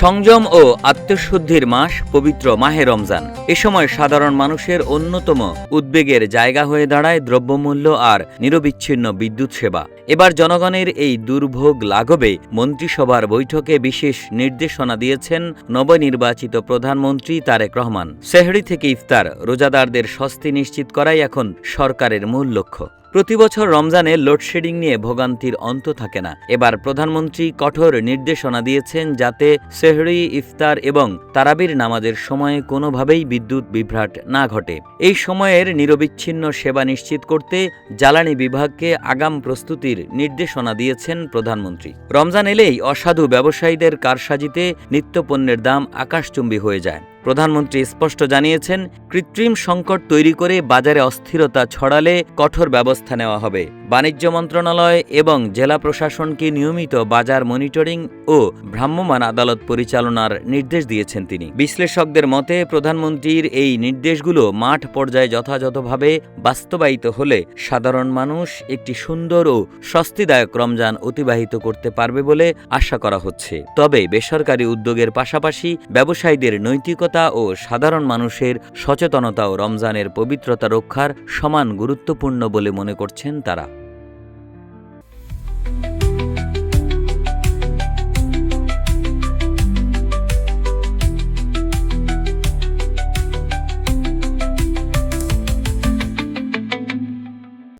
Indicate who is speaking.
Speaker 1: সংযম ও আত্মশুদ্ধির মাস পবিত্র মাহে রমজান। এ সময় সাধারণ মানুষের অন্যতম উদ্বেগের জায়গা হয়ে দাঁড়ায় দ্রব্যমূল্য আর নিরবিচ্ছিন্ন বিদ্যুৎ সেবা। এবার জনগণের এই দুর্ভোগ লাঘবে মন্ত্রিসভার বৈঠকে বিশেষ নির্দেশনা দিয়েছেন নবনির্বাচিত প্রধানমন্ত্রী তারেক রহমান। সেহরি থেকে ইফতার, রোজাদারদের স্বস্তি নিশ্চিত করাই এখন সরকারের মূল লক্ষ্য। প্রতিবছর রমজানে লোডশেডিং নিয়ে ভোগান্তির অন্ত থাকে না। এবার প্রধানমন্ত্রী কঠোর নির্দেশনা দিয়েছেন যাতে সেহরি, ইফতার এবং তারাবির নামাজের সময়ে কোনোভাবেই বিদ্যুৎ বিভ্রাট না ঘটে। এই সময়ের নিরবিচ্ছিন্ন সেবা নিশ্চিত করতে জ্বালানি বিভাগকে আগাম প্রস্তুতির নির্দেশনা দিয়েছেন প্রধানমন্ত্রী। রমজান এলেই অসাধু ব্যবসায়ীদের কারসাজিতে নিত্যপণ্যের দাম আকাশচুম্বী হয়ে যায়। প্রধানমন্ত্রী স্পষ্ট জানিয়েছেন, কৃত্রিম সংকট তৈরি করে বাজারে অস্থিরতা ছড়ালে কঠোর ব্যবস্থা নেওয়া হবে। বাণিজ্য মন্ত্রণালয় এবং জেলা প্রশাসনকে নিয়মিত বাজার মনিটরিং ও ভ্রাম্যমাণ আদালত পরিচালনার নির্দেশ দিয়েছেন তিনি। বিশ্লেষকদের মতে প্রধানমন্ত্রীর এই নির্দেশগুলো মাঠ পর্যায়ে যথাযথভাবে বাস্তবায়িত হলে সাধারণ মানুষ একটি সুন্দর ও স্বস্তিদায়ক রমজান অতিবাহিত করতে পারবে বলে আশা করা হচ্ছে। তবে বেসরকারি উদ্যোগের পাশাপাশি ব্যবসায়ীদের নৈতিকতা ও সাধারণ মানুষের সচেতনতাও রমজানের পবিত্রতা রক্ষার সমান গুরুত্বপূর্ণ বলে মনে করছেন তারা।